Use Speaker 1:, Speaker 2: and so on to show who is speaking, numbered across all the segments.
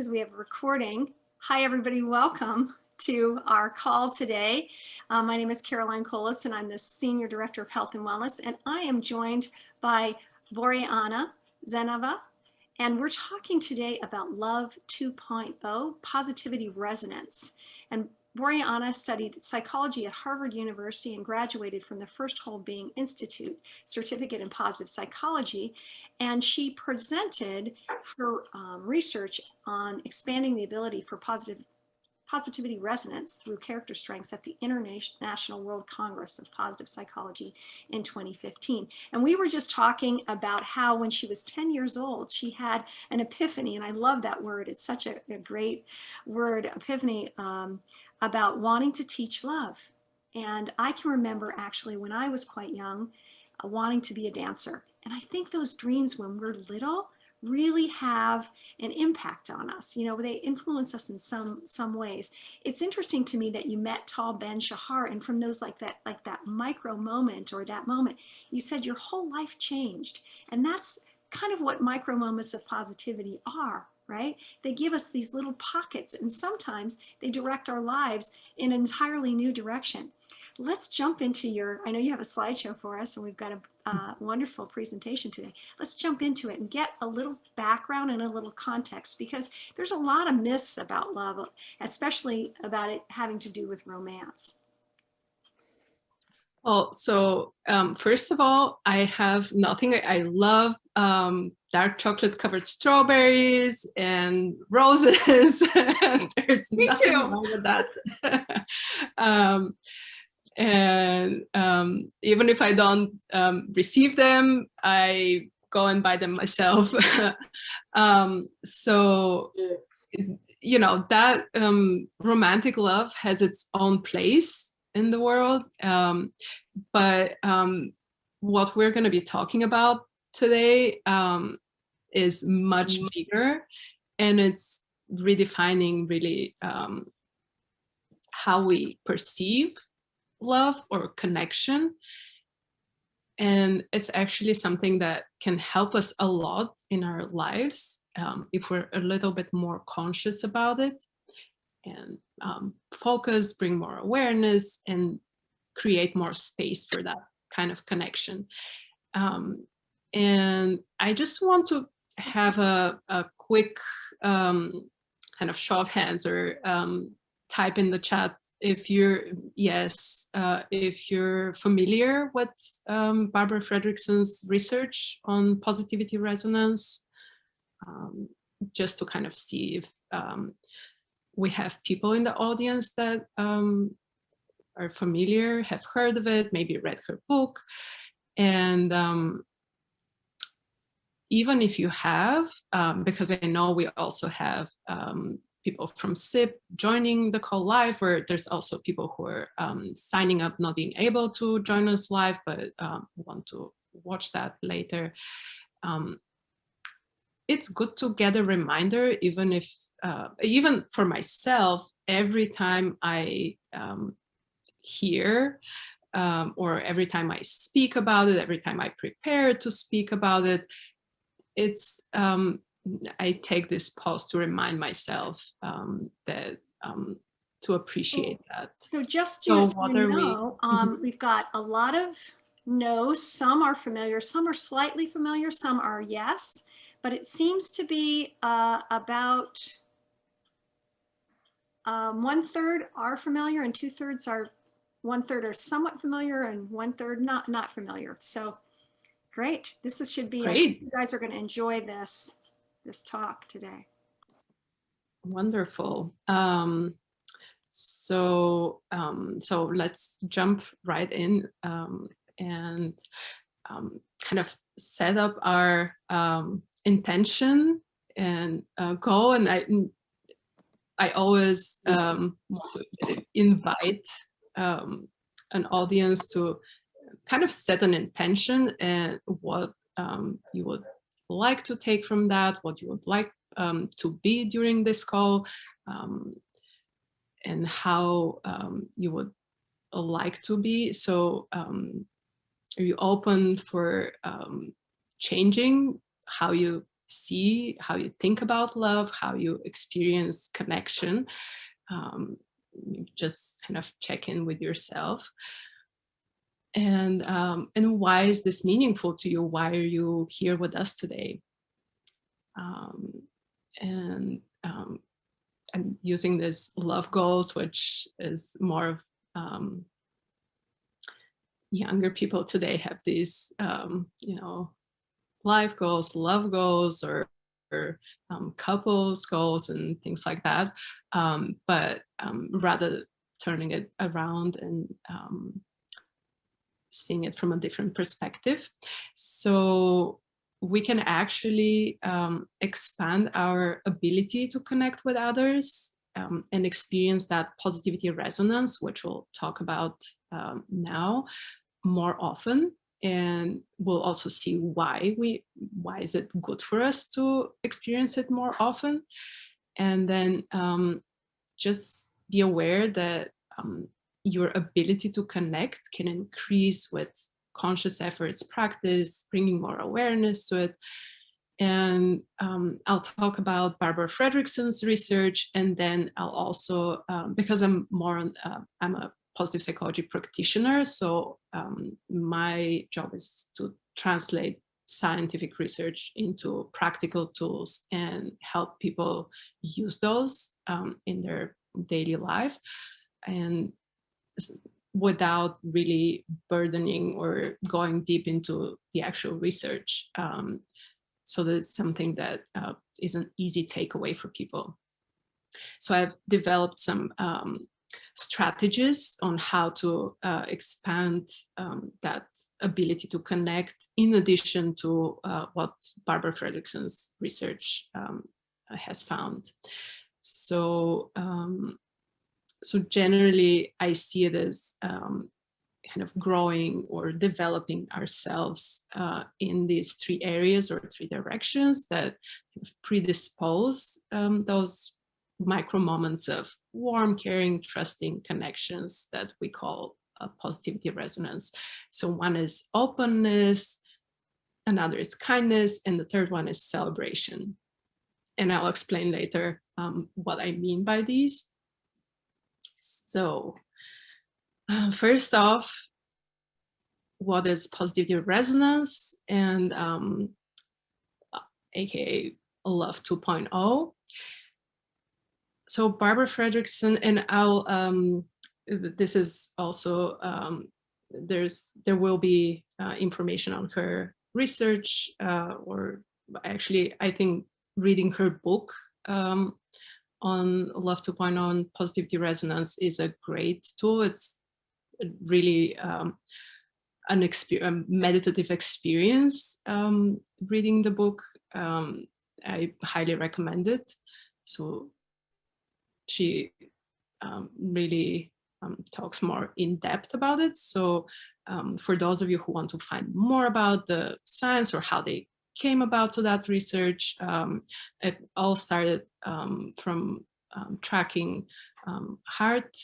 Speaker 1: because we have a recording. Hi, everybody. Welcome to our call today. My name is Caroline Colas, and I'm the Senior Director of Health and Wellness, and I am joined by Borianna, Zaneva, and we're talking today about Love 2.0, positivity resonance. And Borianna studied psychology at Harvard University and graduated from the First Whole Being Institute certificate in positive psychology. And she presented her research on expanding the ability for positivity resonance through character strengths at the International World Congress of Positive Psychology in 2015. And we were just talking about how when she was 10 years old, she had an epiphany, and I love that word. It's such a great word, epiphany, about wanting to teach love. And I can remember actually when I was quite young, wanting to be a dancer. And I think those dreams when we're little really have an impact on us. You know, they influence us in some ways. It's interesting to me that you met Tal Ben-Shahar, and from those like that micro moment or that moment, you said your whole life changed. And that's kind of what micro moments of positivity are, right? They give us these little pockets, and sometimes they direct our lives in an entirely new direction. Let's jump into I know you have a slideshow for us, and we've got a wonderful presentation today. Let's jump into it and get a little background and a little context, because there's a lot of myths about love, especially about it having to do with romance.
Speaker 2: Well, so first of all, I have nothing. I love dark chocolate covered strawberries and roses. There's
Speaker 1: Me
Speaker 2: nothing
Speaker 1: too.
Speaker 2: wrong with that. And even if I don't receive them, I go and buy them myself. So, you know, that romantic love has its own place in the world. But what we're going to be talking about today is much bigger, and it's redefining really how we perceive love or connection. And it's actually something that can help us a lot in our lives if we're a little bit more conscious about it, and focus, bring more awareness, and create more space for that kind of connection. And I just want to have a quick kind of show of hands, or type in the chat if you're familiar with Barbara Fredrickson's research on positivity resonance, just to kind of see if we have people in the audience that are familiar, have heard of it, maybe read her book. And even if you have, because I know we also have people from SIP joining the call live, or there's also people who are signing up, not being able to join us live, but want to watch that later. It's good to get a reminder, even if, even for myself, every time I hear or every time I speak about it, every time I prepare to speak about it, it's I take this pause to remind myself that to appreciate that.
Speaker 1: So just to know, we've got a lot of no's. Some are familiar, some are slightly familiar, some are yes, but it seems to be about 1/3 are familiar, and 2/3 are 1/3 are somewhat familiar, and 1/3 not familiar. So great. This should be, I think you guys are going to enjoy this talk today.
Speaker 2: Wonderful. So let's jump right in and kind of set up our intention and goal. And I always invite an audience to kind of set an intention and what you would like to take from that, what you would like to be during this call, and how you would like to be. So are you open for changing how you see how you think about love, how you experience connection. You just kind of check in with yourself. And why is this meaningful to you? Why are you here with us today? Um, and I'm using this love goals, which is more of younger people today have these, life goals, love goals, or couples goals and things like that. But rather turning it around and seeing it from a different perspective. So we can actually expand our ability to connect with others and experience that positivity resonance, which we'll talk about now, more often. And we'll also see why is it good for us to experience it more often. And then just be aware that your ability to connect can increase with conscious efforts, practice, bringing more awareness to it. And I'll talk about Barbara Fredrickson's research, and then I'll also, because I'm a positive psychology practitioner, so my job is to translate scientific research into practical tools and help people use those in their daily life, and without really burdening or going deep into the actual research, so that it's something that is an easy takeaway for people. So I've developed some strategies on how to expand that ability to connect, in addition to what Barbara Fredrickson's research has found. So generally, I see it as kind of growing or developing ourselves in these three areas or three directions that predispose those micro moments of warm, caring, trusting connections that we call positivity resonance. So one is openness, another is kindness, and the third one is celebration. And I'll explain later what I mean by these. So first off, what is positivity resonance, and aka Love 2.0. So Barbara Fredrickson, and I'll this is also there will be information on her research, or actually I think reading her book on Love 2.0 and positivity resonance is a great tool. It's really a meditative experience reading the book. I highly recommend it. So she really talks more in depth about it. So for those of you who want to find more about the science or how they came about to that research, it all started from tracking heart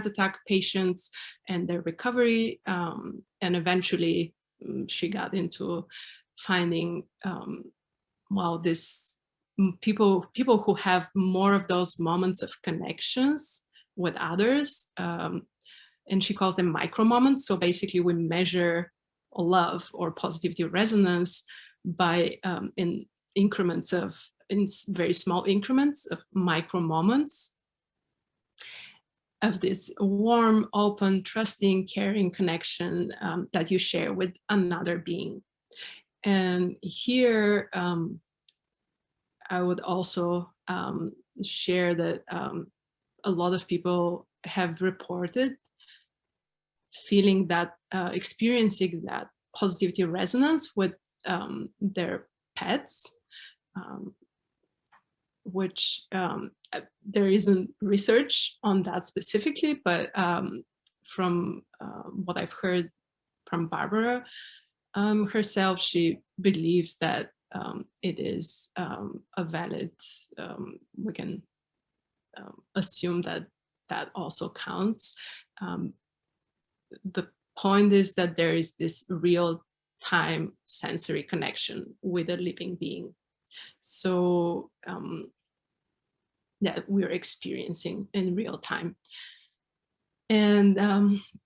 Speaker 2: attack patients and their recovery, and eventually she got into finding this people who have more of those moments of connections with others, and she calls them micro moments. So basically we measure love or positivity resonance by in very small increments of micro moments of this warm, open, trusting, caring connection that you share with another being. And here, I would also share that a lot of people have reported feeling that, experiencing that positivity resonance with their pets, which there isn't research on that specifically, but from what I've heard from Barbara herself, she believes that it is a valid, we can assume that that also counts. The point is that there is this real time sensory connection with a living being. So that we're experiencing in real time. And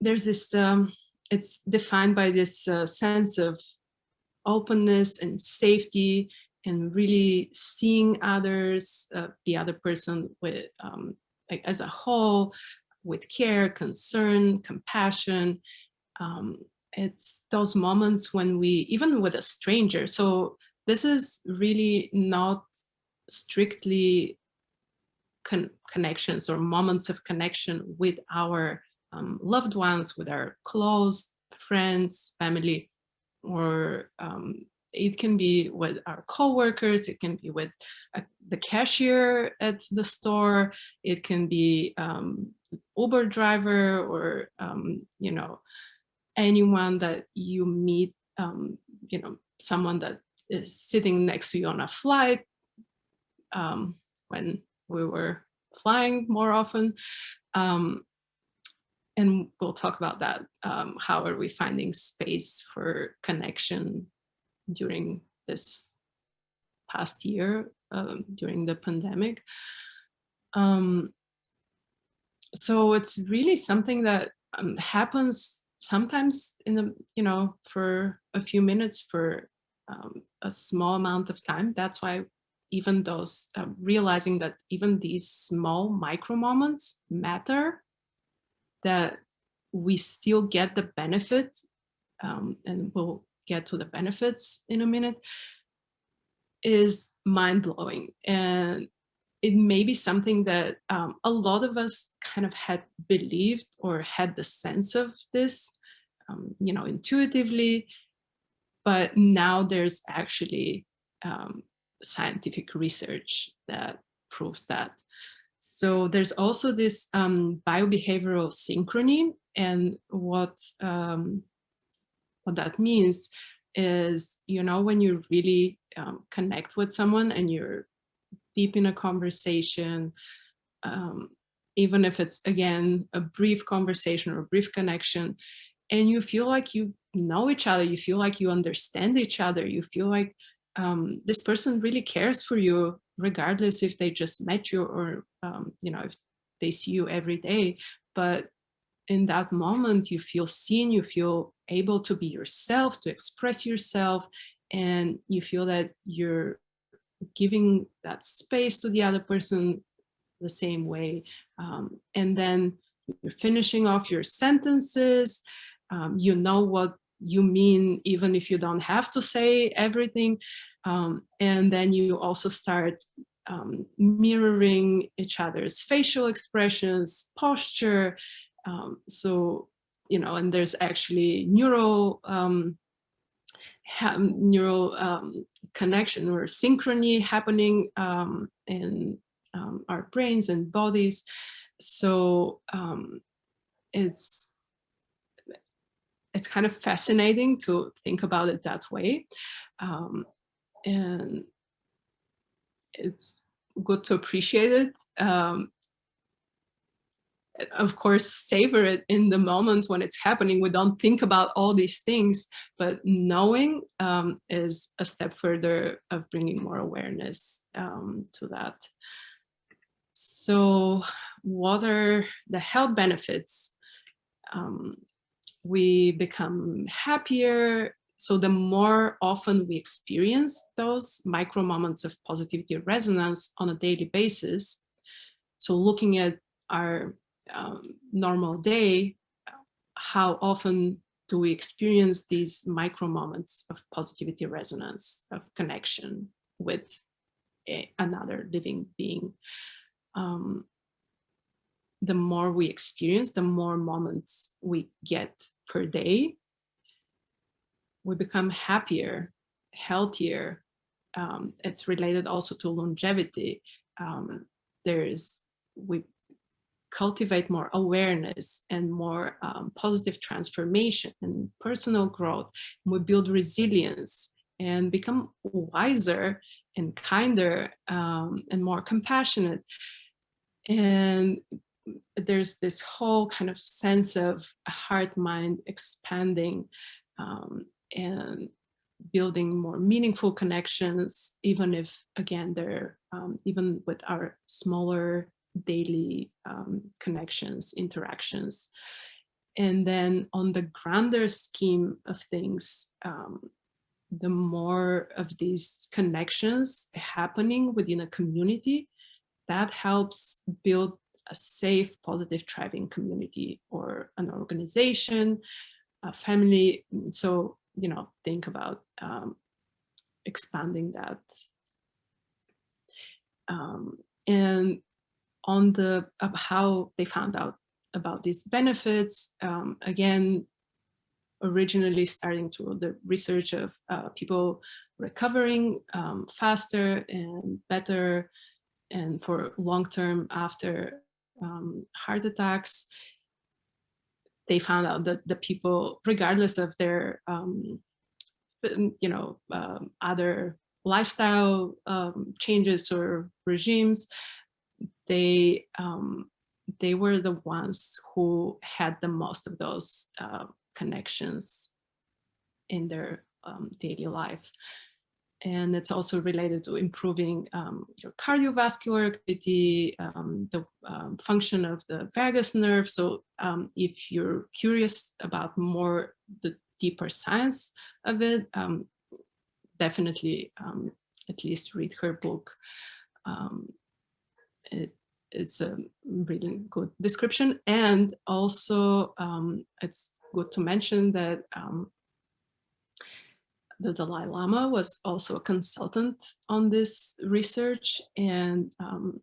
Speaker 2: there's this, it's defined by this sense of openness and safety, and really seeing others, the other person with like as a whole, with care, concern, compassion. Um, it's those moments when we, even with a stranger, so this is really not strictly connections or moments of connection with our loved ones, with our close friends, family, or it can be with our coworkers, it can be with the cashier at the store, it can be Uber driver, or you know, anyone that you meet, you know, someone that is sitting next to you on a flight, when we were flying more often. Um, and we'll talk about that. How are we finding space for connection during this past year, during the pandemic? Um, so it's really something that happens sometimes in a, you know, for a few minutes, for a small amount of time. That's why even those realizing that even these small micro moments matter, that we still get the benefit, and we'll get to the benefits in a minute, is mind-blowing. And it may be something that a lot of us kind of had believed or had the sense of this, you know, intuitively, but now there's actually scientific research that proves that. So there's also this biobehavioral synchrony, and what that means is, you know, when you really connect with someone and you're deep in a conversation, um, even if it's, again, a brief conversation or a brief connection, and you feel like you know each other, you feel like you understand each other, you feel like this person really cares for you, regardless if they just met you or you know, if they see you every day. But in that moment you feel seen, you feel able to be yourself, to express yourself, and you feel that you're giving that space to the other person the same way. And then you're finishing off your sentences. You know what you mean, even if you don't have to say everything. And then you also start mirroring each other's facial expressions, posture. So, you know, and there's actually neural connection or synchrony happening in our brains and bodies. So it's kind of fascinating to think about it that way, and it's good to appreciate it. Of course, savor it in the moment when it's happening. We don't think about all these things, but knowing is a step further of bringing more awareness to that. So what are the health benefits? We become happier. So the more often we experience those micro moments of positivity resonance on a daily basis, so looking at our normal day, how often do we experience these micro moments of positivity resonance, of connection with another living being? The more we experience, the more moments we get per day, we become happier, healthier. It's related also to longevity. We cultivate more awareness and more positive transformation and personal growth. We build resilience and become wiser and kinder, and more compassionate. And there's this whole kind of sense of heart mind expanding, and building more meaningful connections, even if, again, they're even with our smaller daily connections, interactions. And then on the grander scheme of things, the more of these connections happening within a community, that helps build a safe, positive, thriving community or an organization, a family. So, think about expanding that. And on of how they found out about these benefits, again, originally starting to the research of people recovering faster and better and for long term after heart attacks. They found out that the people, regardless of their other lifestyle changes or regimes, they were the ones who had the most of those connections in their daily life. And it's also related to improving your cardiovascular activity, the function of the vagus nerve. So if you're curious about more the deeper science of it, definitely at least read her book. It's a really good description. And also it's good to mention that the Dalai Lama was also a consultant on this research, and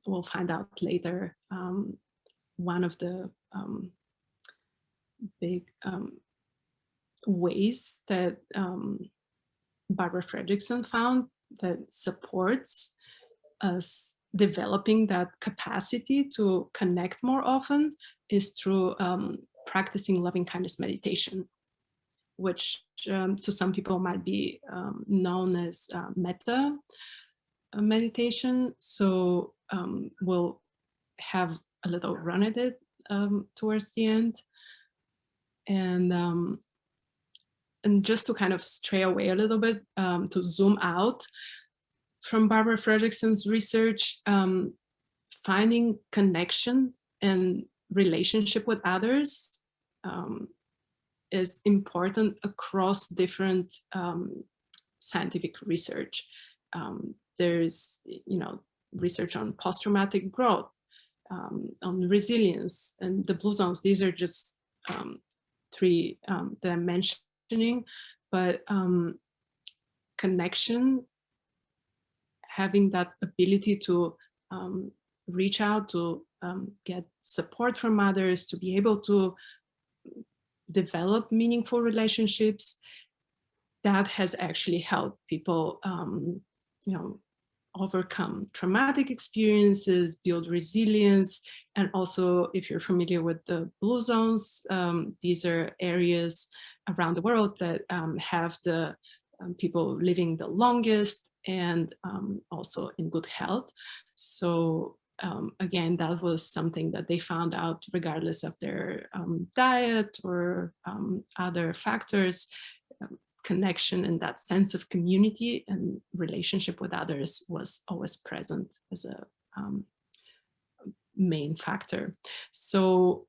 Speaker 2: we'll find out later one of the big ways that Barbara Fredrickson found that supports us developing that capacity to connect more often is through practicing loving kindness meditation, which to some people might be known as metta meditation. So we'll have a little run at it towards the end. And just to kind of stray away a little bit, to zoom out from Barbara Fredrickson's research, finding connection and relationship with others is important across different scientific research. There's, research on post-traumatic growth, on resilience, and the blue zones. These are just three that I'm mentioning, but connection, having that ability to reach out, to get support from others, to be able to develop meaningful relationships, that has actually helped people, overcome traumatic experiences, build resilience. And also, if you're familiar with the blue zones, these are areas around the world that have the people living the longest and also in good health. So again, that was something that they found out regardless of their diet or other factors. Connection and that sense of community and relationship with others was always present as a main factor. So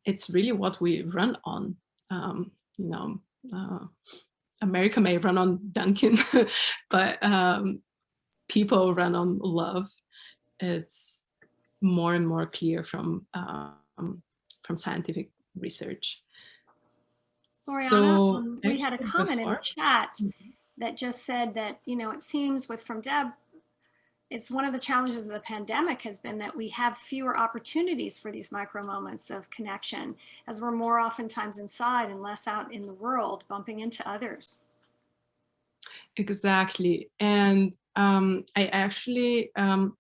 Speaker 2: it's really what we run on. America may run on Dunkin', but people run on love. It's more and more clear from scientific research.
Speaker 1: Borianna,
Speaker 2: So
Speaker 1: we had a comment in the chat that just said that, it seems from Deb, it's one of the challenges of the pandemic has been that we have fewer opportunities for these micro moments of connection, as we're more oftentimes inside and less out in the world bumping into others.
Speaker 2: Exactly. And I actually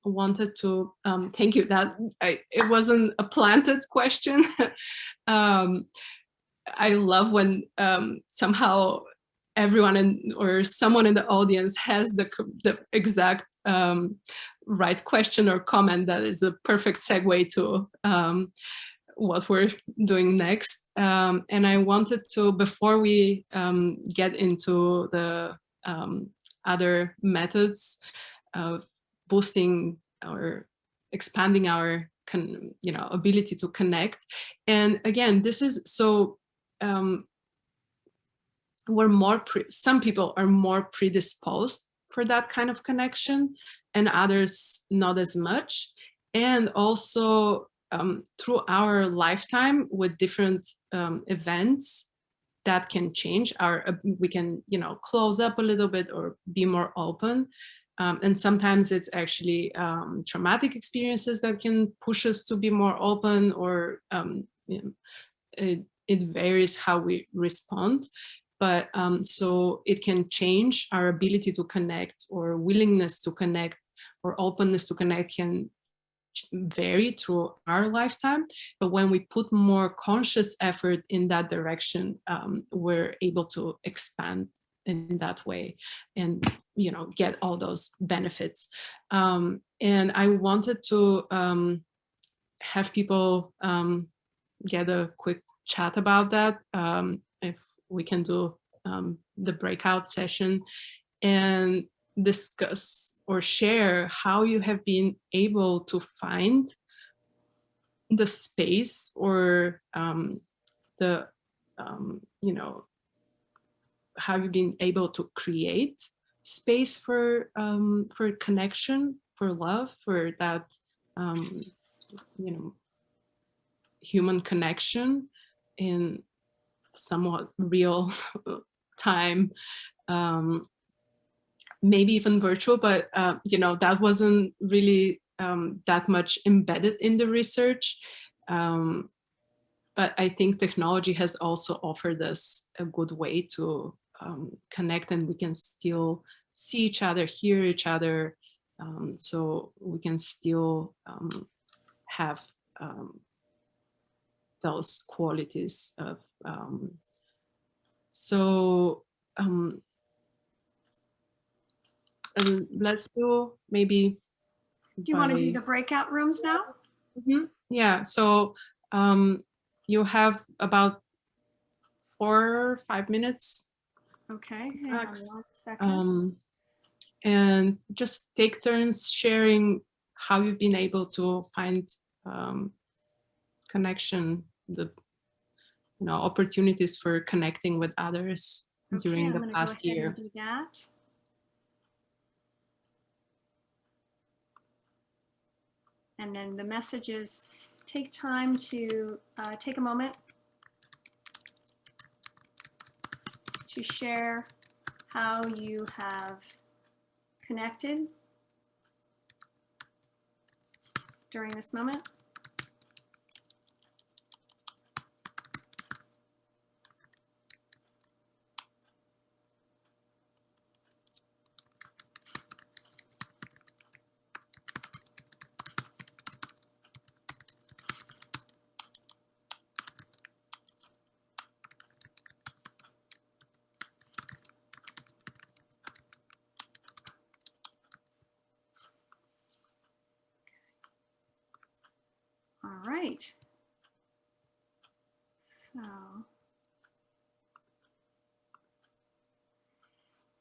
Speaker 2: wanted to thank you. That it wasn't a planted question. I love when somehow everyone or someone in the audience has the exact right question or comment that is a perfect segue to what we're doing next. And I wanted to, before we get into the other methods of boosting or expanding our ability to connect. And again, this is so some people are more predisposed for that kind of connection and others not as much. And also through our lifetime with different events that can change we can close up a little bit or be more open. And sometimes it's actually traumatic experiences that can push us to be more open, or it varies how we respond. But so it can change our ability to connect, or willingness to connect, or openness to connect can vary through our lifetime. But when we put more conscious effort in that direction, we're able to expand in that way and get all those benefits. And I wanted to have people get a quick chat about that, if we can do the breakout session, and discuss or share how you have been able to find the space, or the how you've been able to create space for connection, for love, for that human connection in somewhat real time, maybe even virtual, but that wasn't really that much embedded in the research. But I think technology has also offered us a good way to connect, and we can still see each other, hear each other, so we can still have those qualities of and let's do maybe.
Speaker 1: Do you want to do the breakout rooms now?
Speaker 2: Mm-hmm. Yeah, so you have about 4 or 5 minutes.
Speaker 1: Okay, hang on 1 second.
Speaker 2: And just take turns sharing how you've been able to find connection, the opportunities for connecting with others during the past year.
Speaker 1: I'm going to go ahead and do that. And then the message is, take time to take a moment to share how you have connected during this moment. All right. So,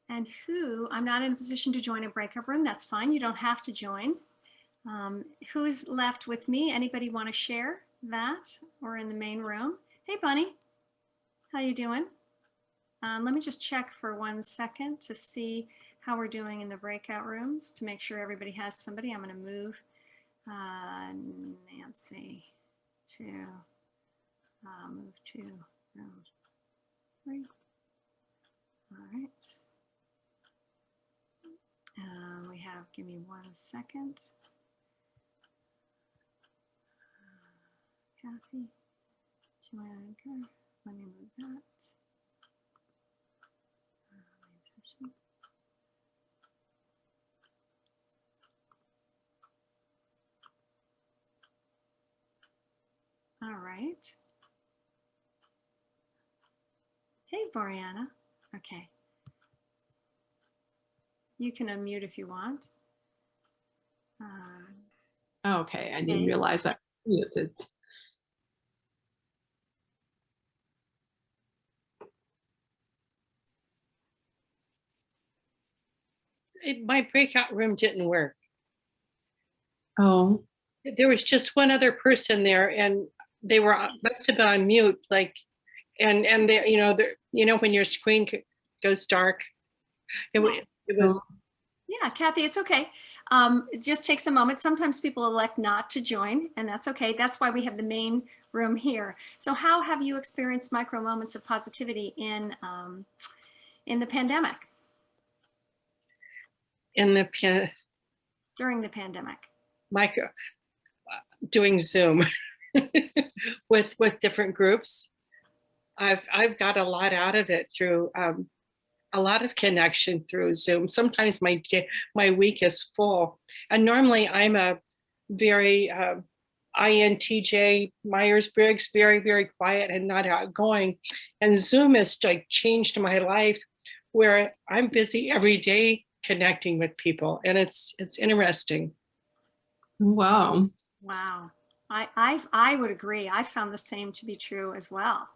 Speaker 1: and I'm not in a position to join a breakout room. That's fine. You don't have to join. Who's left with me? Anybody want to share that, or in the main room? Hey, Bunny, how you doing? Let me just check for 1 second to see how we're doing in the breakout rooms to make sure everybody has somebody. I'm going to move Nancy to move to room 3. All right. We have, give me 1 second. Kathy, Joanna, let me move that. All right. Hey, Borianna. Okay. You can unmute if you want.
Speaker 2: Okay, I didn't realize I was muted.
Speaker 3: My breakout room didn't work.
Speaker 2: Oh,
Speaker 3: There was just one other person there, and they were must have been on mute, like, and they, when your screen goes dark, it,
Speaker 1: Yeah.
Speaker 3: it was.
Speaker 2: oh,
Speaker 1: Yeah, Kathy, it's okay. It just takes a moment. Sometimes people elect not to join, and that's okay. That's why we have the main room here. So how have you experienced micro moments of positivity in the pandemic,
Speaker 3: In the
Speaker 1: during the pandemic?
Speaker 3: micro doing Zoom with different groups. I've got a lot out of it through a lot of connection through Zoom. Sometimes my week is full, and normally I'm a very INTJ Myers-Briggs, very quiet and not outgoing, and Zoom has like changed my life, where I'm busy every day connecting with people, and it's interesting.
Speaker 2: wow.
Speaker 1: Wow. I would agree. I found the same to be true as well.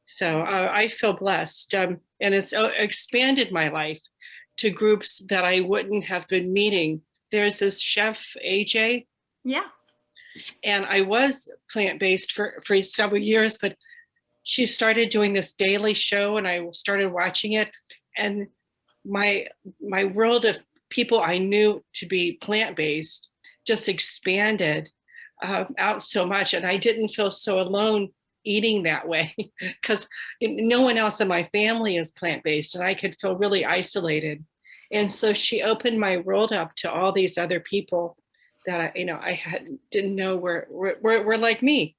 Speaker 3: So I feel blessed, and it's expanded my life to groups that I wouldn't have been meeting. There's this chef, AJ,
Speaker 1: Yeah.
Speaker 3: and I was plant-based for several years, but she started doing this daily show, and I started watching it, and my world of people I knew to be plant-based just expanded out so much, and I didn't feel so alone eating that way, because no one else in my family is plant-based, and I could feel really isolated. And so she opened my world up to all these other people that didn't know were like me.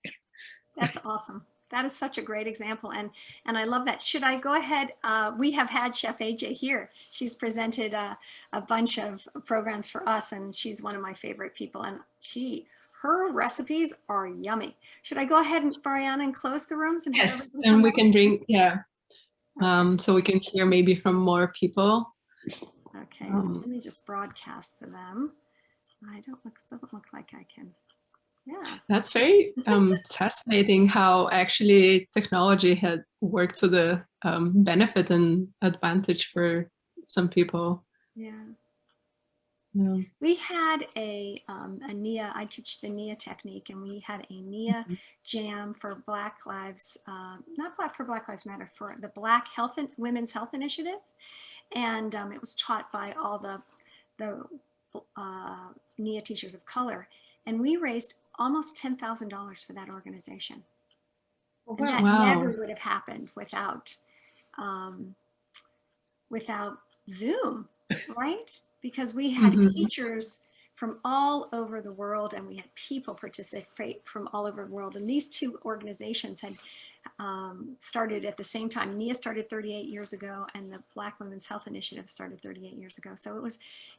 Speaker 1: That's awesome. That is such a great example. And I love that. Should I go ahead? We have had Chef AJ here. She's presented a bunch of programs for us, and she's one of my favorite people. And her recipes are yummy. Should I go ahead and, Borianna, and close the rooms and have
Speaker 2: Yes,
Speaker 1: everybody
Speaker 2: and
Speaker 1: come
Speaker 2: we
Speaker 1: back?
Speaker 2: can bring, yeah,
Speaker 1: Okay.
Speaker 2: so we can hear maybe from more people.
Speaker 1: Okay, so let me just broadcast them. Doesn't look like I can. Yeah.
Speaker 2: That's very fascinating how actually technology had worked to the benefit and advantage for some people.
Speaker 1: Yeah.
Speaker 2: Yeah.
Speaker 1: We had a NIA, I teach the NIA technique, and we had a NIA jam for Black Lives, not Black for Black Lives Matter, for the Black Health and Women's Health Initiative. And it was taught by all the NIA teachers of color. And we raised almost $10,000 for that organization. And that
Speaker 2: Wow.
Speaker 1: never would have happened without Zoom, right? Because we had teachers from all over the world, and we had people participate from all over the world. And these two organizations had started at the same time. NIA started 38 years ago, and the Black Women's Health Initiative started 38 years ago. So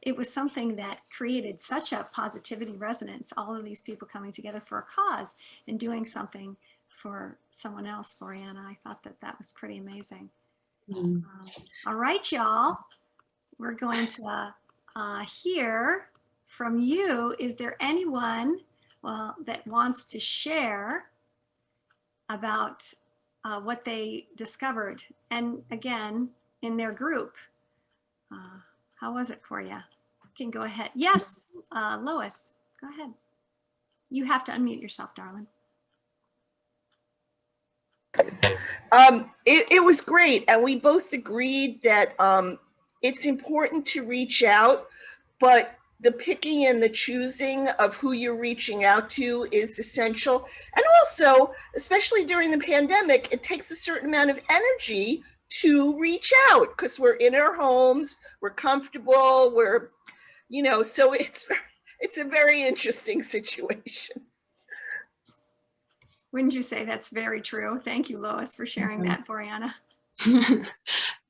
Speaker 1: it was something that created such a positivity resonance, all of these people coming together for a cause and doing something for someone else. Borianna, I thought that was pretty amazing. All right, y'all. We're going to hear from you. Is there anyone, that wants to share about what they discovered, and again, in their group? How was it for you? You can go ahead. Yes, Lois, go ahead. You have to unmute yourself, darling.
Speaker 4: It was great, and we both agreed that it's important to reach out, but the picking and the choosing of who you're reaching out to is essential. And also, especially during the pandemic, it takes a certain amount of energy to reach out, because we're in our homes, we're comfortable, so it's a very interesting situation.
Speaker 1: Wouldn't you say that's very true? Thank you, Lois, for sharing that, Borianna.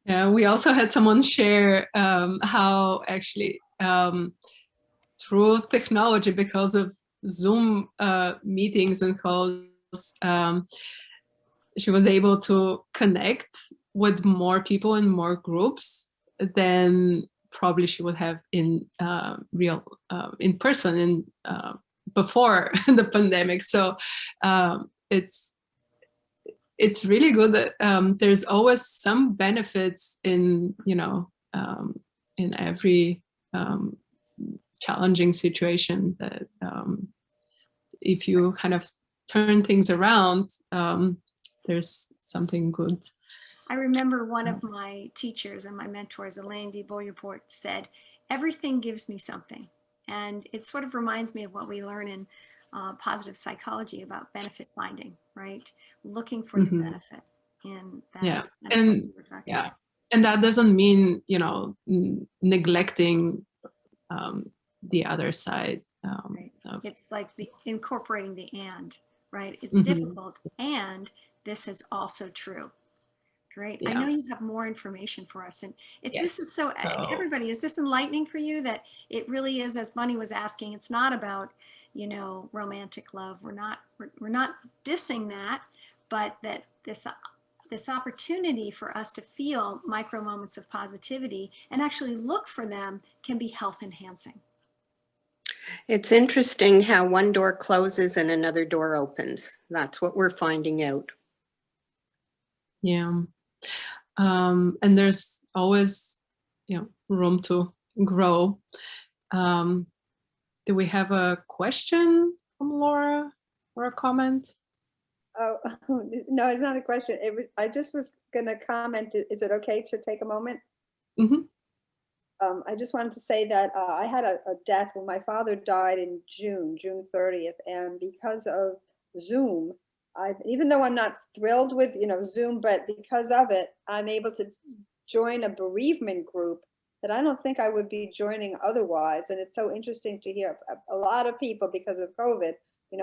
Speaker 2: Yeah, we also had someone share how actually through technology, because of Zoom meetings and calls, she was able to connect with more people and more groups than probably she would have in in person and before the pandemic. So it's really good that there's always some benefits in in every challenging situation, that if you kind of turn things around, there's something good.
Speaker 1: I remember one of my teachers and my mentors, Elaine de Beauport, said, "Everything gives me something." And it sort of reminds me of what we learn in positive psychology about benefit finding, right? Looking for the benefit. And
Speaker 2: Yeah.
Speaker 1: that's what
Speaker 2: And
Speaker 1: we were talking
Speaker 2: yeah.
Speaker 1: about.
Speaker 2: And that doesn't mean, neglecting the other side.
Speaker 1: Right. It's like incorporating the and, right? It's
Speaker 2: Mhm.
Speaker 1: difficult, and this is also true. Great. I
Speaker 2: Yeah.
Speaker 1: know you have more information for us, and this is so,
Speaker 2: So-
Speaker 1: everybody, is this enlightening for you that it really is, as Bunny was asking, it's not about, romantic love. We're not dissing that, but that this opportunity for us to feel micro moments of positivity and actually look for them can be health enhancing.
Speaker 5: It's interesting how one door closes and another door opens. That's what we're finding out.
Speaker 2: Yeah. And there's always, room to grow. Do we have a question from Laura or a comment?
Speaker 6: Oh, no, it's not a question. I just was gonna comment. Is it okay to take a moment?
Speaker 2: Mm-hmm.
Speaker 6: I just wanted to say that I had a death when my father died in June 30th. And because of Zoom, even though I'm not thrilled with, Zoom, but because of it, I'm able to join a bereavement group that I don't think I would be joining otherwise. And it's so interesting to hear a lot of people, because of COVID,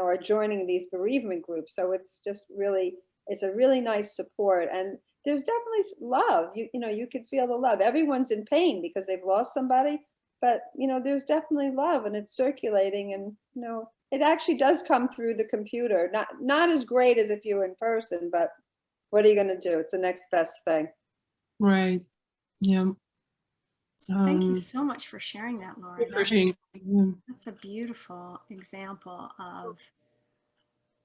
Speaker 6: are joining these bereavement groups. So it's just really, it's a really nice support. And there's definitely love. You could feel the love. Everyone's in pain because they've lost somebody, but there's definitely love, and it's circulating, and it actually does come through the computer. Not as great as if you were in person, but what are you going to do? It's the next best thing.
Speaker 2: Right. Yeah.
Speaker 1: Thank you so much for sharing that, Laura. That's a beautiful example of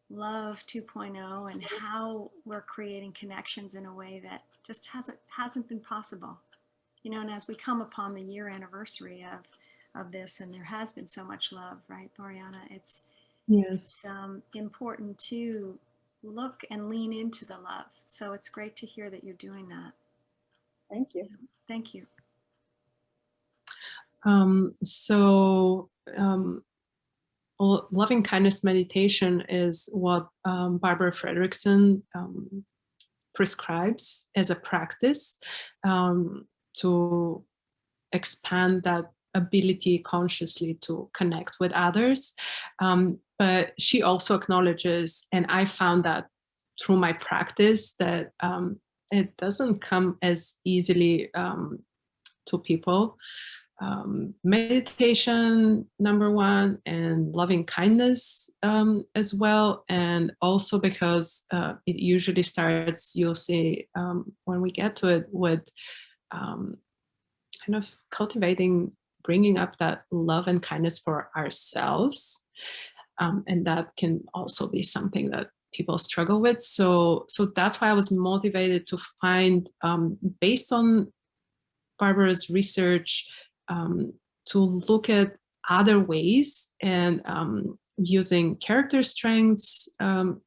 Speaker 1: love 2.0 and how we're creating connections in a way that just hasn't been possible. And as we come upon the year anniversary of this, and there has been so much love, right, Borianna? It's important to look and lean into the love. So it's great to hear that you're doing that.
Speaker 6: Thank you.
Speaker 1: Thank you.
Speaker 2: Loving kindness meditation is what Barbara Fredrickson prescribes as a practice to expand that ability consciously to connect with others. But she also acknowledges, and I found that through my practice, that it doesn't come as easily to people. Meditation, number one, and loving kindness as well. And also because it usually starts, you'll see when we get to it, with kind of cultivating, bringing up that love and kindness for ourselves. And that can also be something that people struggle with. So that's why I was motivated to find, based on Barbara's research, to look at other ways, and using character strengths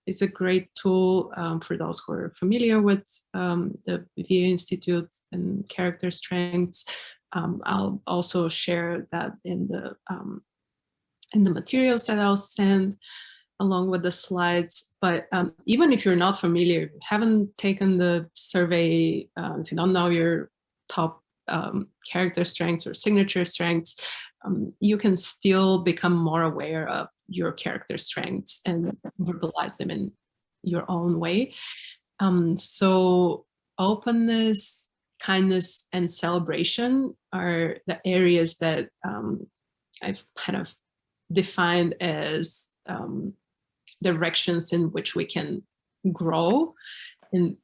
Speaker 2: is a great tool for those who are familiar with the VA Institute and character strengths. I'll also share that in the materials that I'll send along with the slides. But even if you're not familiar, haven't taken the survey, if you don't know your top character strengths or signature strengths, you can still become more aware of your character strengths and verbalize them in your own way. So openness, kindness, and celebration are the areas that I've kind of defined as directions in which we can grow and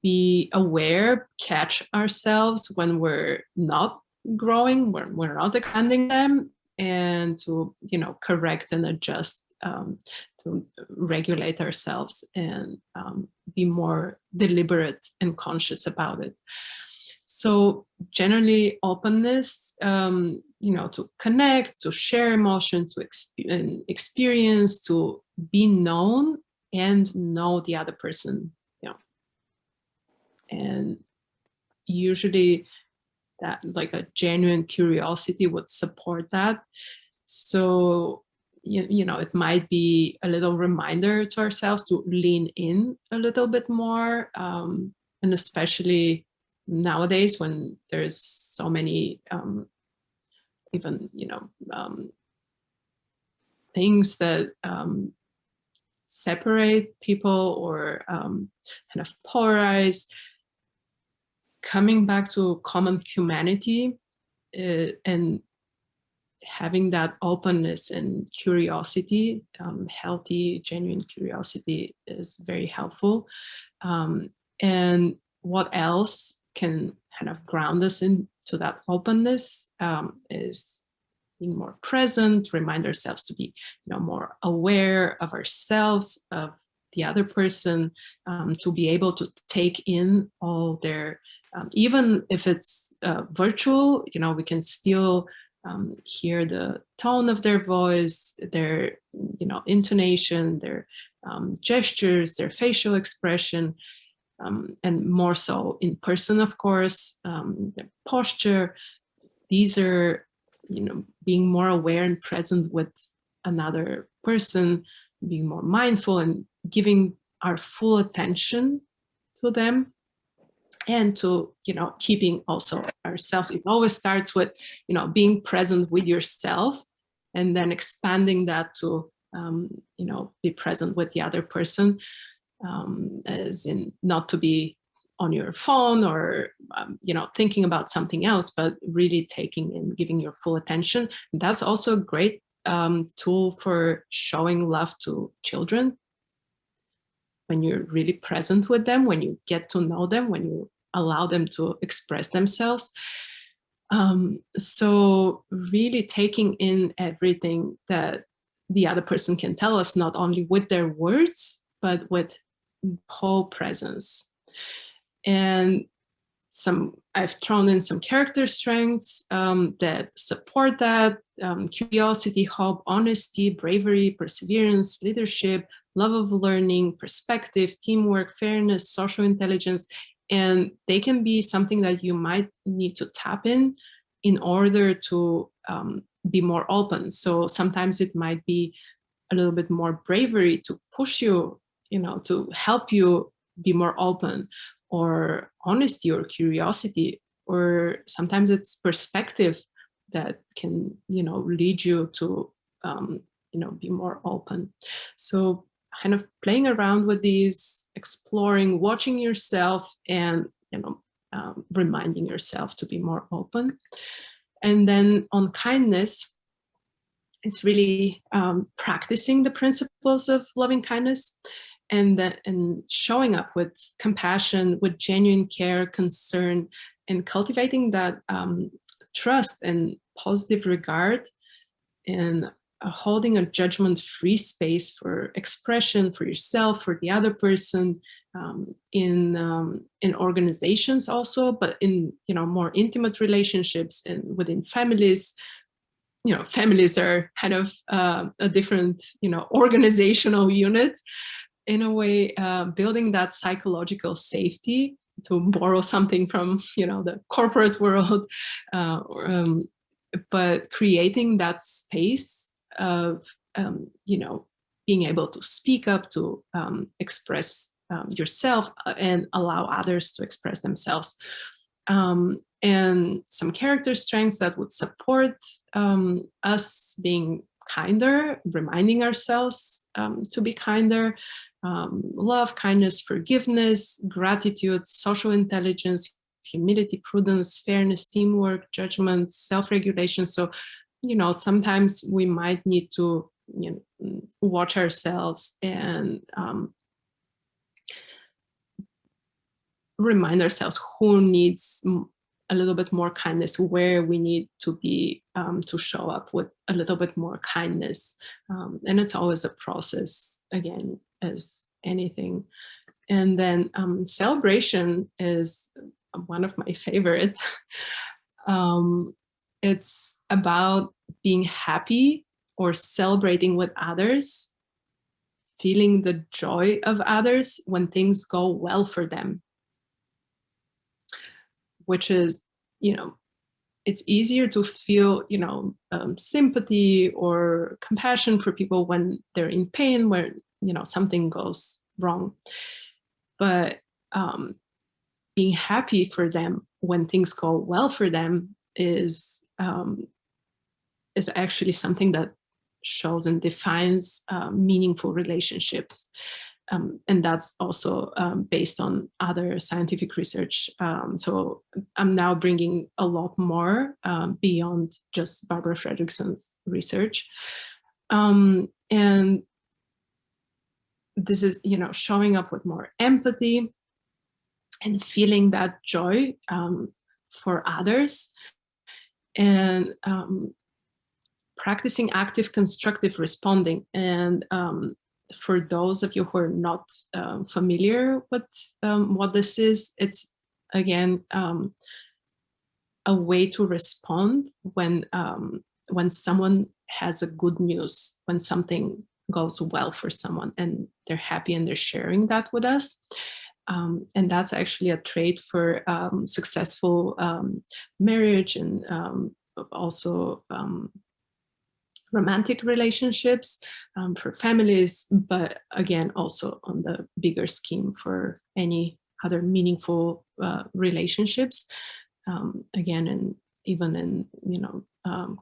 Speaker 2: be aware, catch ourselves when we're not growing, when we're not expanding them, and to correct and adjust, to regulate ourselves and be more deliberate and conscious about it. So generally openness, to connect, to share emotion, to experience, to be known and know the other person, and usually that like a genuine curiosity would support that. So, it might be a little reminder to ourselves to lean in a little bit more. And especially nowadays when there's so many, even, things that separate people or kind of polarize, coming back to common humanity and having that openness and curiosity, healthy, genuine curiosity is very helpful. And what else can kind of ground us into that openness is being more present, remind ourselves to be more aware of ourselves, of the other person, to be able to take in all their, even if it's virtual, we can still hear the tone of their voice, their intonation, their gestures, their facial expression, and more so in person, of course, their posture. These are being more aware and present with another person, being more mindful and giving our full attention to them. And to, keeping also ourselves. It always starts with, being present with yourself and then expanding that to, be present with the other person, as in not to be on your phone or, thinking about something else, but really taking and giving your full attention. And that's also a great tool for showing love to children. When you're really present with them, when you get to know them, when you allow them to express themselves. So really taking in everything that the other person can tell us, not only with their words, but with whole presence. And I've thrown in some character strengths that support that: curiosity, hope, honesty, bravery, perseverance, leadership, love of learning, perspective, teamwork, fairness, social intelligence. And they can be something that you might need to tap in order to be more open. So sometimes it might be a little bit more bravery to push you, to help you be more open, or honesty or curiosity, or sometimes it's perspective that can, lead you to, be more open. So kind of playing around with these, exploring, watching yourself, and reminding yourself to be more open. And then on kindness, it's really practicing the principles of loving kindness and showing up with compassion, with genuine care, concern, and cultivating that trust and positive regard, and holding a judgment-free space for expression for yourself, for the other person, in organizations also, but in more intimate relationships and within families. Families are kind of a different organizational unit in a way, building that psychological safety, to borrow something from the corporate world, but creating that space of being able to speak up, to express yourself, and allow others to express themselves. And some character strengths that would support us being kinder, reminding ourselves to be kinder: love, kindness, forgiveness, gratitude, social intelligence, humility, prudence, fairness, teamwork, judgment, self-regulation. So, sometimes we might need to watch ourselves and remind ourselves who needs a little bit more kindness, where we need to be to show up with a little bit more kindness. And it's always a process, again, as anything. And then celebration is one of my favorite. It's about being happy or celebrating with others, feeling the joy of others when things go well for them, which is, it's easier to feel, sympathy or compassion for people when they're in pain, where, something goes wrong. But being happy for them when things go well for them is actually something that shows and defines meaningful relationships. And that's also based on other scientific research. So I'm now bringing a lot more beyond just Barbara Fredrickson's research. And this is, showing up with more empathy and feeling that joy for others, and practicing active constructive responding. And for those of you who are not familiar with what this is, it's again a way to respond when someone has a good news, when something goes well for someone and they're happy and they're sharing that with us. And that's actually a trait for successful marriage and also romantic relationships, for families, but again, also on the bigger scheme for any other meaningful relationships. Again, and even in,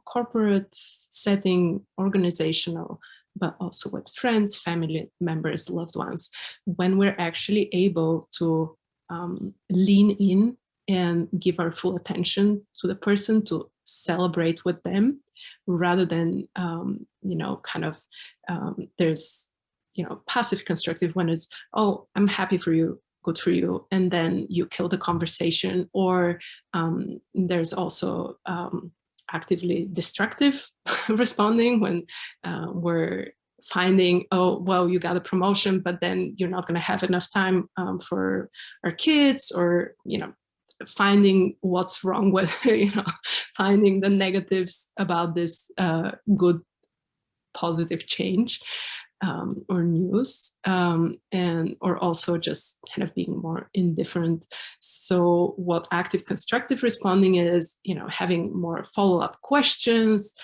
Speaker 2: corporate setting, organizational, but also with friends, family members, loved ones, when we're actually able to lean in and give our full attention to the person, to celebrate with them, rather than, there's, passive constructive when it's, oh, I'm happy for you, good for you, and then you kill the conversation. Or there's also actively destructive responding when we're finding, oh, well, you got a promotion, but then you're not going to have enough time for our kids, or, finding what's wrong with, finding the negatives about this good, positive change or news, or also just kind of being more indifferent. So what active constructive responding is, having more follow-up questions,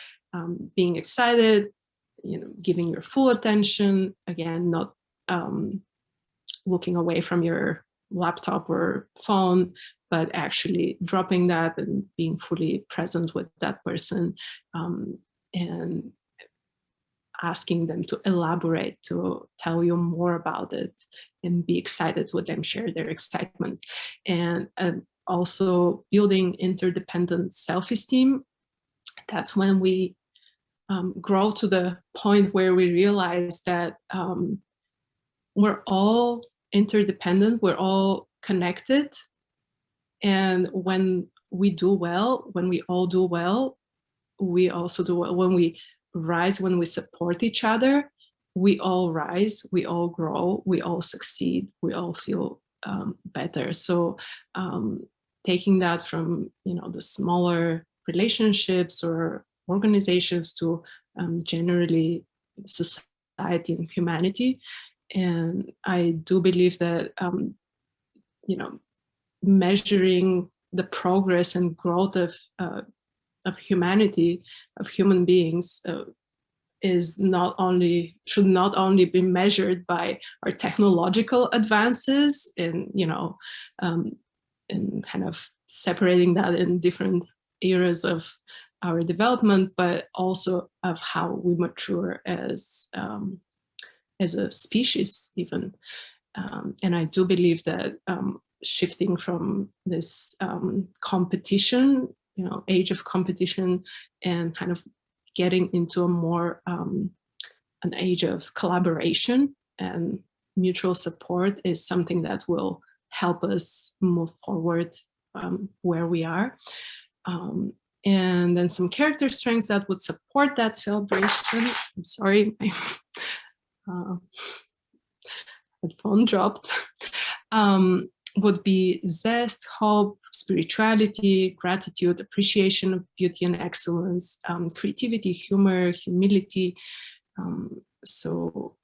Speaker 2: being excited, giving your full attention, again, not looking away from your laptop or phone, but actually dropping that and being fully present with that person, and asking them to elaborate, to tell you more about it, and be excited with them, share their excitement. And also building interdependent self-esteem. That's when we grow to the point where we realize that we're all interdependent, we're all connected. And when we do well, when we all do well, we also do well. When we rise, when we support each other, we all rise, we all grow, we all succeed, we all feel better. So taking that from, the smaller relationships or organizations to generally society and humanity. And I do believe that, measuring the progress and growth of humanity, of human beings, should not only be measured by our technological advances in, and kind of separating that in different eras of our development, but also of how we mature as a species even. And I do believe that shifting from this competition, age of competition, and kind of getting into a more an age of collaboration and mutual support is something that will help us move forward where we are. And then some character strengths that would support that celebration. I'm sorry, my headphone dropped. would be zest, hope, spirituality, gratitude, appreciation of beauty and excellence, creativity, humor, humility. So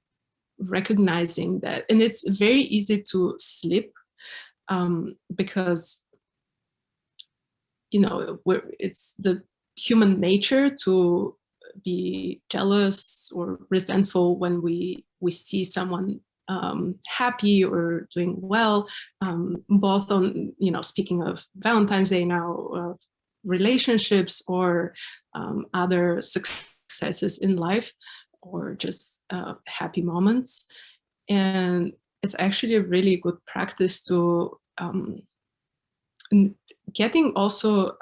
Speaker 2: recognizing that, and it's very easy to slip because, you know, it's the human nature to be jealous or resentful when we see someone happy or doing well, both on, you know, speaking of Valentine's Day now, of relationships or other successes in life, or just happy moments. And it's actually a really good practice to getting also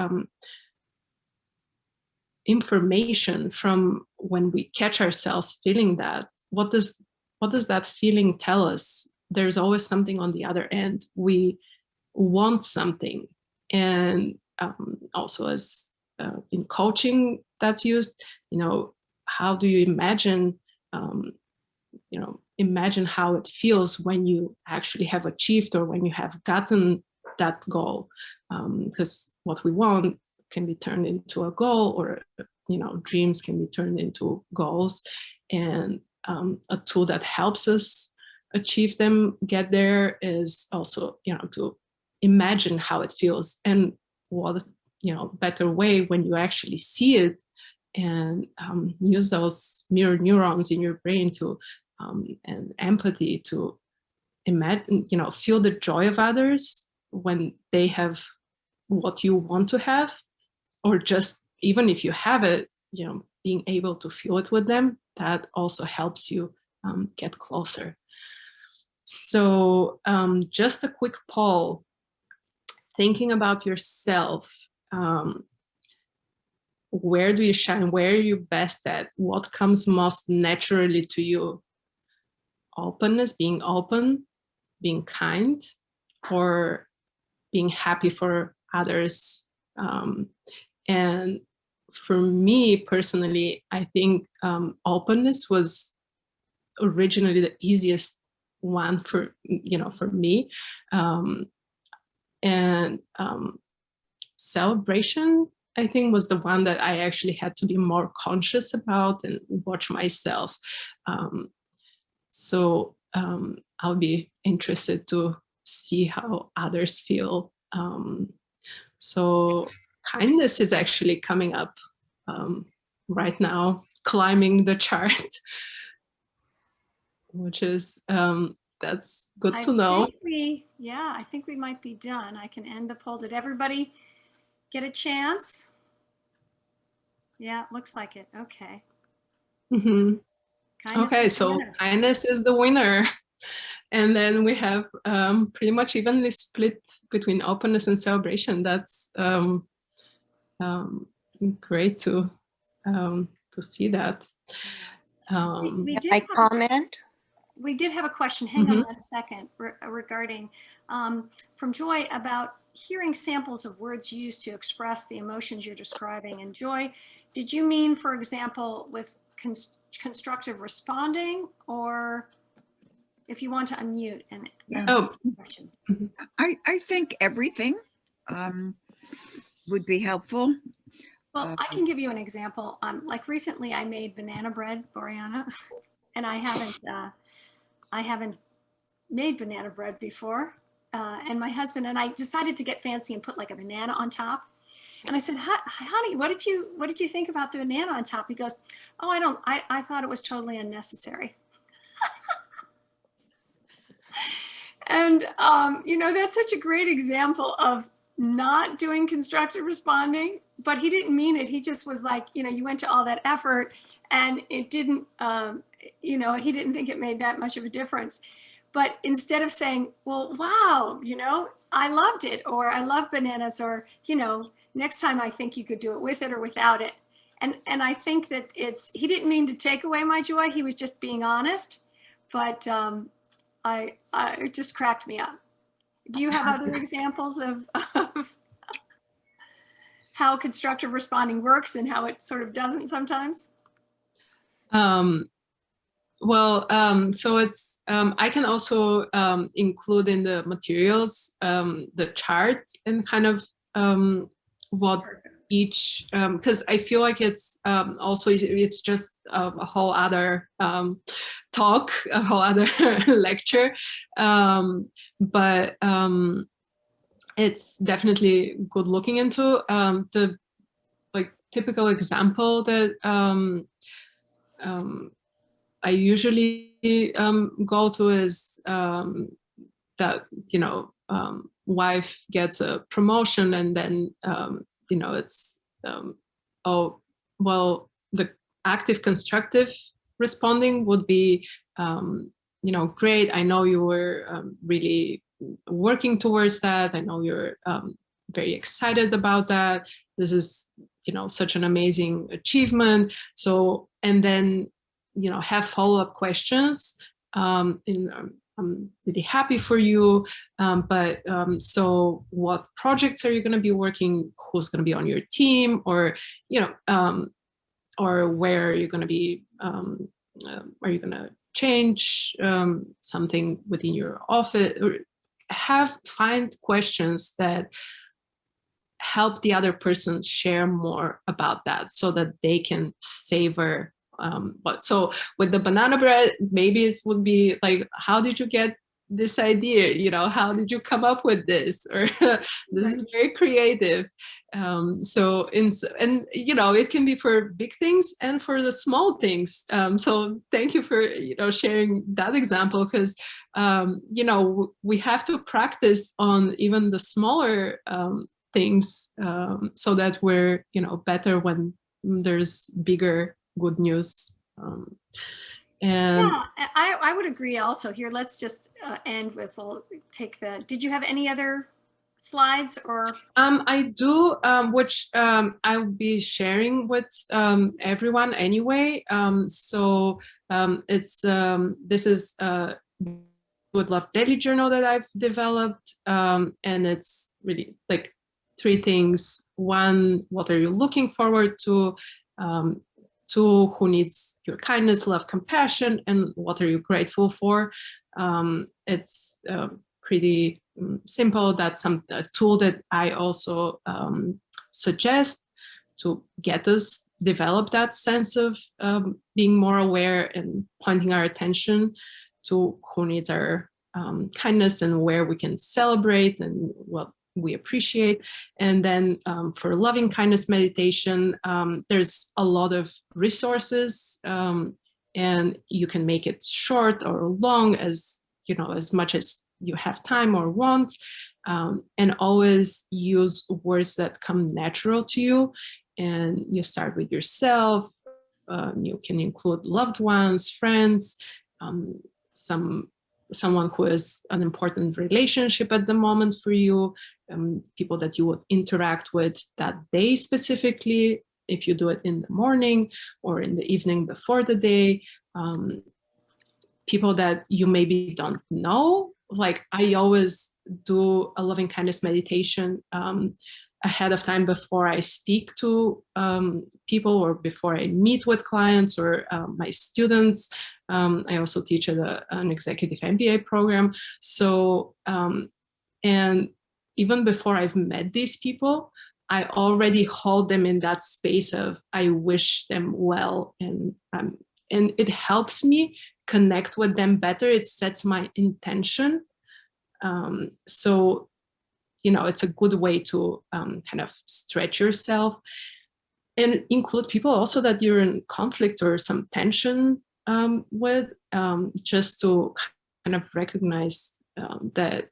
Speaker 2: information from when we catch ourselves feeling that. What does that feeling tell us? There's always something on the other end. We want something. And also, as in coaching that's used, you know, how do you imagine, you know, imagine how it feels when you actually have achieved or when you have gotten that goal, because what we want can be turned into a goal, or, you know, dreams can be turned into goals. And a tool that helps us achieve them, get there, is also, you know, to imagine how it feels. And what, you know, better way when you actually see it, and use those mirror neurons in your brain to and empathy to imagine, you know, feel the joy of others when they have what you want to have, or just even if you have it, you know, being able to feel it with them, that also helps you get closer. So just a quick poll, thinking about yourself. Where do you shine? Where are you best at? What comes most naturally to you? Openness, being open, being kind, or being happy for others. And for me personally, I think openness was originally the easiest one for, you know, for me. And celebration, I think, was the one that I actually had to be more conscious about and watch myself. So I'll be interested to see how others feel. So kindness is actually coming up right now, climbing the chart, which is, that's good to know.
Speaker 1: I think we might be done. I can end the poll. Did everybody get a chance? Yeah, it looks like it. Okay.
Speaker 2: Mm-hmm.
Speaker 1: Kindness
Speaker 2: Okay,
Speaker 1: is the
Speaker 2: so
Speaker 1: winner.
Speaker 2: kindness is the winner. And then we have pretty much evenly split between openness and celebration. That's great to see that.
Speaker 1: We
Speaker 5: Can
Speaker 1: did
Speaker 5: I
Speaker 1: have
Speaker 5: comment?
Speaker 1: We did have a question, hang on 1 second, regarding from Joy about hearing samples of words used to express the emotions you're describing. And Joy, did you mean, for example, with constructive responding, or if you want to unmute and
Speaker 2: Oh,
Speaker 1: question?
Speaker 7: I think everything would be helpful.
Speaker 1: Well, I can give you an example. Like recently I made banana bread, Borianna, and I haven't made banana bread before. And my husband and I decided to get fancy and put like a banana on top. And I said, honey, what did you think about the banana on top? He goes, oh, I thought it was totally unnecessary. And, you know, that's such a great example of not doing constructive responding, but he didn't mean it. He just was like, you know, you went to all that effort and it didn't, you know, he didn't think it made that much of a difference. But instead of saying, well, wow, you know, I loved it, or I love bananas, or, you know, next time I think you could do it with it or without it. And I think that he didn't mean to take away my joy. He was just being honest, but it just cracked me up. Do you have other examples of how constructive responding works and how it sort of doesn't sometimes?
Speaker 2: So it's I can also include in the materials the chart and kind of what each, because I feel like it's also it's just a whole other talk, a whole other lecture, but it's definitely good looking into. The like typical example that I usually go to is that, you know, wife gets a promotion and then, you know, it's, oh, well, the active constructive responding would be, you know, great. I know you were really working towards that. I know you're very excited about that. This is, you know, such an amazing achievement. So, and then, you know, have follow-up questions. I'm really happy for you, but so what projects are you going to be working? Who's going to be on your team? Or, you know, or where are you going to be? Are you going to change something within your office? Or find questions that help the other person share more about that so that they can savor. But so with the banana bread, maybe it would be like, how did you get this idea? You know, how did you come up with this? Or this is very creative. So and you know, it can be for big things and for the small things. So thank you for, you know, sharing that example, because you know, we have to practice on even the smaller things, so that we're, you know, better when there's bigger good news. And
Speaker 1: Yeah, I would agree also. Here, let's just end with, we'll take the, did you have any other slides or?
Speaker 2: I do, which I'll be sharing with everyone anyway. So it's this is a Good Love Daily Journal that I've developed, and it's really like 3 things. 1, what are you looking forward to? 2, who needs your kindness, love, compassion, and what are you grateful for? It's pretty simple. That's a tool that I also suggest to get us develop that sense of being more aware and pointing our attention to who needs our kindness and where we can celebrate and what we appreciate. And then for loving kindness meditation, there's a lot of resources, and you can make it short or long, as you know, as much as you have time or want, and always use words that come natural to you. And you start with yourself. You can include loved ones, friends, someone who is an important relationship at the moment for you, people that you would interact with that day specifically, if you do it in the morning or in the evening before the day, people that you maybe don't know. Like I always do a loving kindness meditation ahead of time before I speak to people or before I meet with clients or my students. I also teach at an executive MBA program. So, and even before I've met these people, I already hold them in that space of I wish them well, and it helps me connect with them better. It sets my intention. So, you know, it's a good way to kind of stretch yourself and include people also that you're in conflict or some tension with, just to kind of recognize that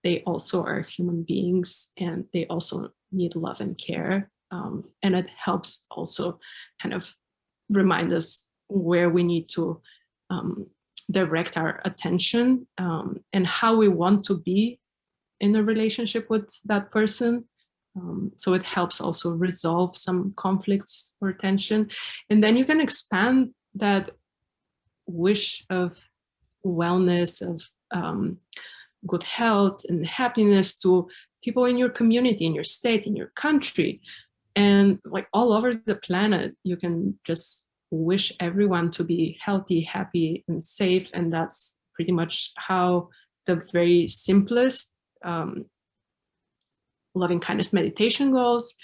Speaker 2: they also are human beings and they also need love and care. And it helps also kind of remind us where we need to direct our attention, and how we want to be in a relationship with that person. So it helps also resolve some conflicts or tension. And then you can expand that wish of wellness, of good health and happiness to people in your community, in your state, in your country, and like all over the planet. You can just wish everyone to be healthy, happy, and safe. And that's pretty much how the very simplest loving kindness meditation goes.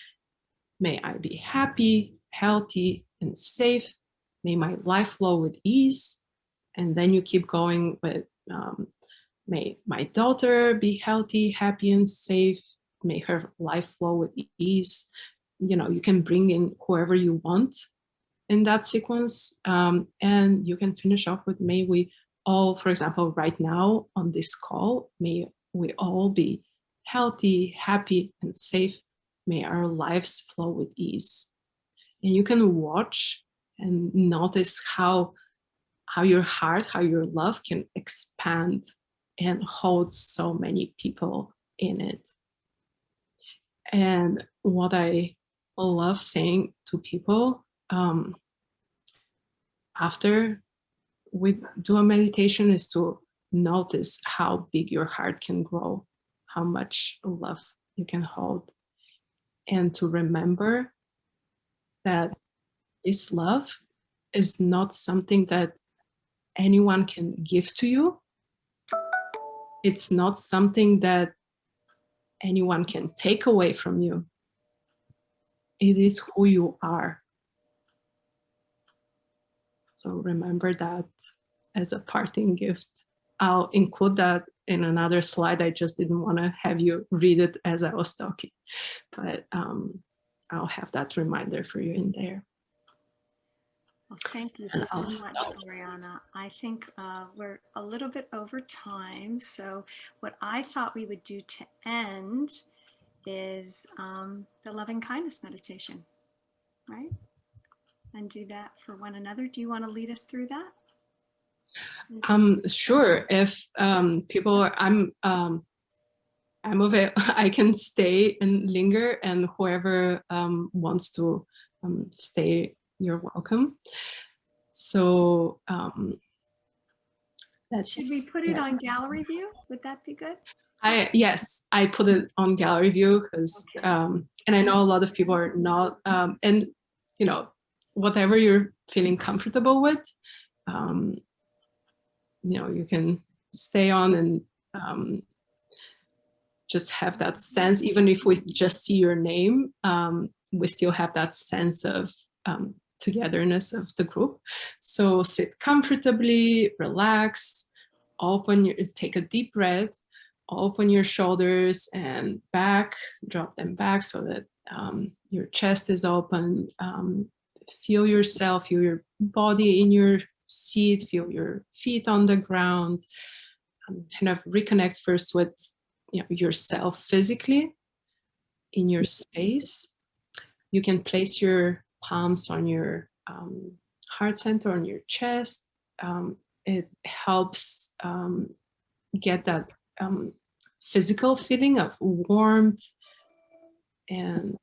Speaker 2: May I be happy, healthy, and safe. May my life flow with ease. And then you keep going with, may my daughter be healthy, happy, and safe. May her life flow with ease. You know, you can bring in whoever you want in that sequence. And you can finish off with, may we all, for example, right now on this call, may we all be healthy, happy, and safe. May our lives flow with ease. And you can watch and notice how your heart, how your love can expand and hold so many people in it. And what I love saying to people after we do a meditation is to notice how big your heart can grow, how much love you can hold, and to remember that this love is not something that anyone can give to you. It's not something that anyone can take away from you. It is who you are. So remember that as a parting gift. I'll include that in another slide. I just didn't want to have you read it as I was talking, but I'll have that reminder for you in there.
Speaker 1: Well, thank you
Speaker 2: And
Speaker 1: so
Speaker 2: I'll
Speaker 1: much,
Speaker 2: stop.
Speaker 1: Borianna. I think we're a little bit over time. So what I thought we would do to end is the loving kindness meditation, right? And do that for one another. Do you want to lead us through that?
Speaker 2: Sure. If people are, I'm available. I can stay and linger, and whoever wants to stay, you're welcome. So
Speaker 1: Should we put it on gallery view? Would that be good?
Speaker 2: Yes, I put it on gallery view because,
Speaker 1: Okay.
Speaker 2: and I know a lot of people are not, and you know, whatever you're feeling comfortable with, you know, you can stay on and just have that sense. Even if we just see your name, we still have that sense of togetherness of the group. So sit comfortably, relax, take a deep breath, open your shoulders and back, drop them back so that your chest is open. Feel yourself, feel your body in your seat, feel your feet on the ground. Kind of reconnect first with yourself physically in your space. You can place your palms on your heart center, on your chest. It helps get that physical feeling of warmth and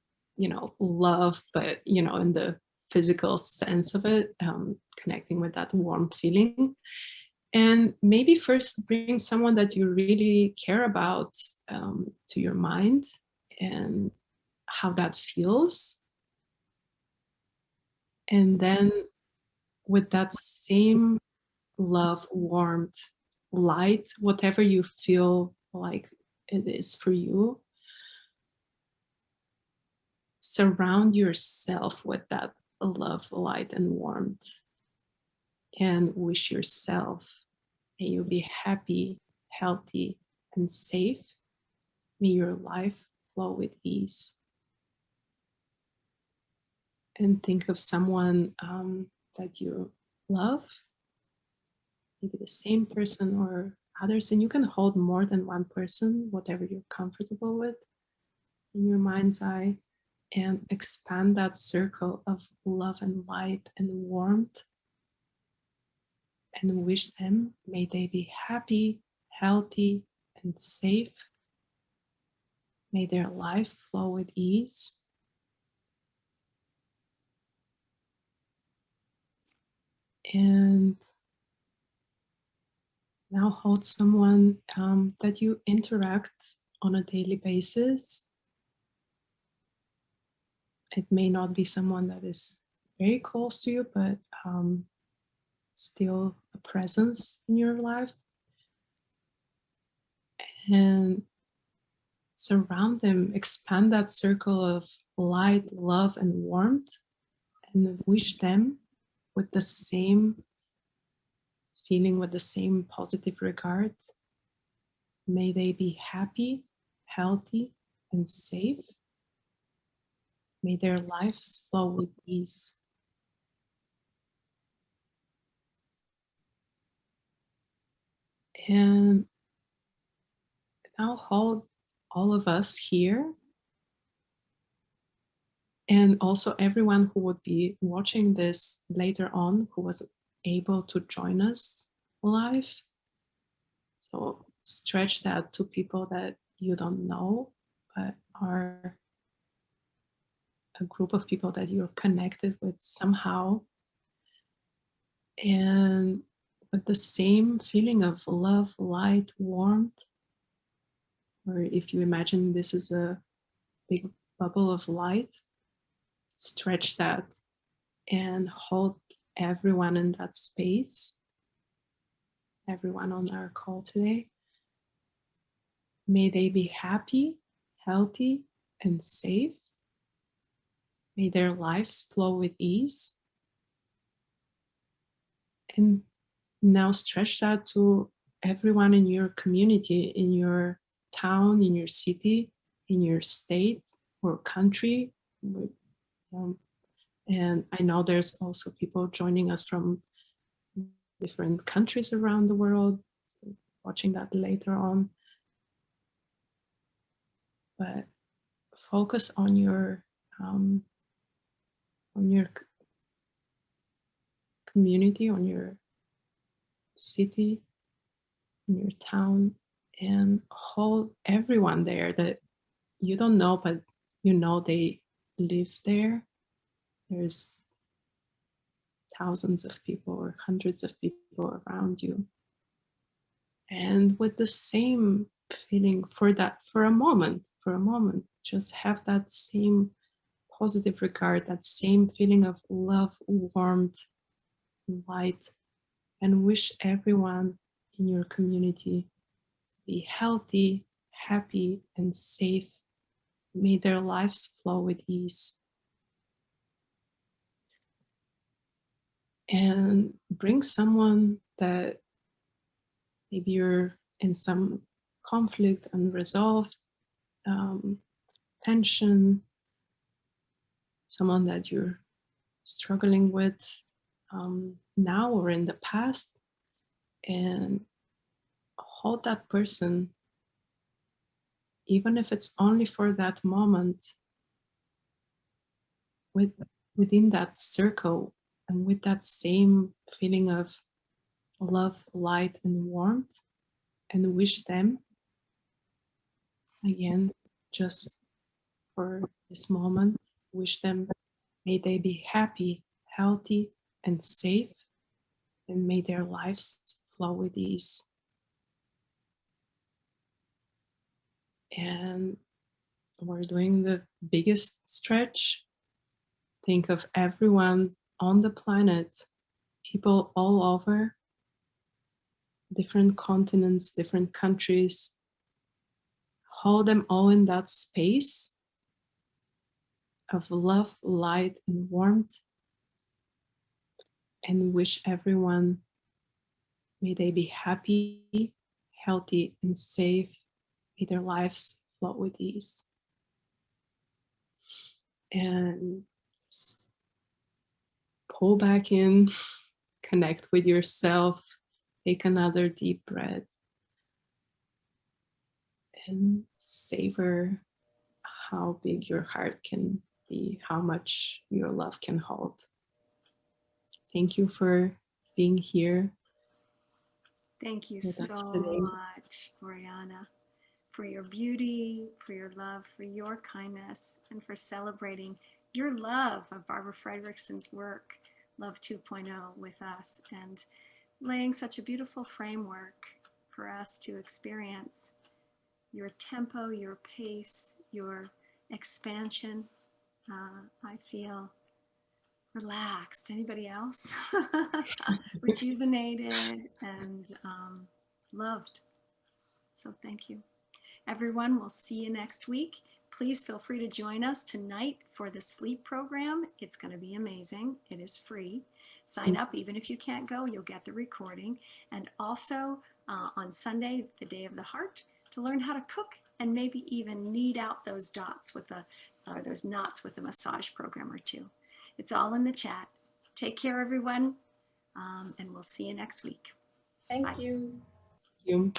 Speaker 2: love, but in the physical sense of it, connecting with that warm feeling. And maybe first bring someone that you really care about to your mind and how that feels. And then with that same love, warmth, light, whatever you feel like it is for you, surround yourself with that love, light, and warmth, and wish yourself, may you be happy, healthy, and safe. May your life flow with ease. And think of someone that you love, maybe the same person or others, and you can hold more than one person, whatever you're comfortable with, in your mind's eye, and expand that circle of love and light and warmth, and wish them, may they be happy, healthy, and safe. May their life flow with ease. And now hold someone that you interact on a daily basis. It may not be someone that is very close to you, but still a presence in your life. And surround them, expand that circle of light, love, and warmth, and wish them with the same feeling, with the same positive regard. May they be happy, healthy, and safe. May their lives flow with ease. And now hold all of us here, and also everyone who would be watching this later on, who was able to join us live. So stretch that to people that you don't know, but are a group of people that you're connected with somehow. And with the same feeling of love, light, warmth, or if you imagine this is a big bubble of light, stretch that and hold everyone in that space, everyone on our call today. May they be happy, healthy, and safe. May their lives flow with ease. And now stretch that to everyone in your community, in your town, in your city, in your state or country. And I know there's also people joining us from different countries around the world, watching that later on. But focus on your community, on your city, in your town, and hold everyone there that you don't know, but you know they live there. There's thousands of people or hundreds of people around you. And with the same feeling for a moment, just have that same positive regard, that same feeling of love, warmth, light, and wish everyone in your community to be healthy, happy, and safe. May their lives flow with ease. And bring someone that maybe you're in some conflict, unresolved tension, someone that you're struggling with now or in the past, and hold that person, even if it's only for that moment, within that circle, and with that same feeling of love, light, and warmth, and wish them, again, just for this moment, wish them, may they be happy, healthy, and safe, and may their lives flow with ease. And we're doing the biggest stretch. Think of everyone on the planet, people all over, different continents, different countries. Hold them all in that space of love, light, and warmth, and wish everyone, may they be happy, healthy, and safe. May their lives flow with ease. And just pull back in, connect with yourself, take another deep breath, and savor how big your heart can be, how much your love can hold. Thank you for being here.
Speaker 1: Thank you
Speaker 2: with us
Speaker 1: so
Speaker 2: today.
Speaker 1: much, Borianna, for your beauty, for your love, for your kindness, and for celebrating your love of Barbara Fredrickson's work, Love 2.0, with us, and laying such a beautiful framework for us to experience your tempo, your pace, your expansion. I feel relaxed. Anybody else? Rejuvenated and loved. So thank you. Everyone, we'll see you next week. Please feel free to join us tonight for the sleep program. It's going to be amazing. It is free. Sign up. Even if you can't go, you'll get the recording. And also on Sunday, the Day of the Heart, to learn how to cook and maybe even knead out those dots with those knots with a massage program or two. It's all in the chat. Take care, everyone, and we'll see you next week.
Speaker 8: Thank
Speaker 1: Bye.
Speaker 8: you.
Speaker 2: You.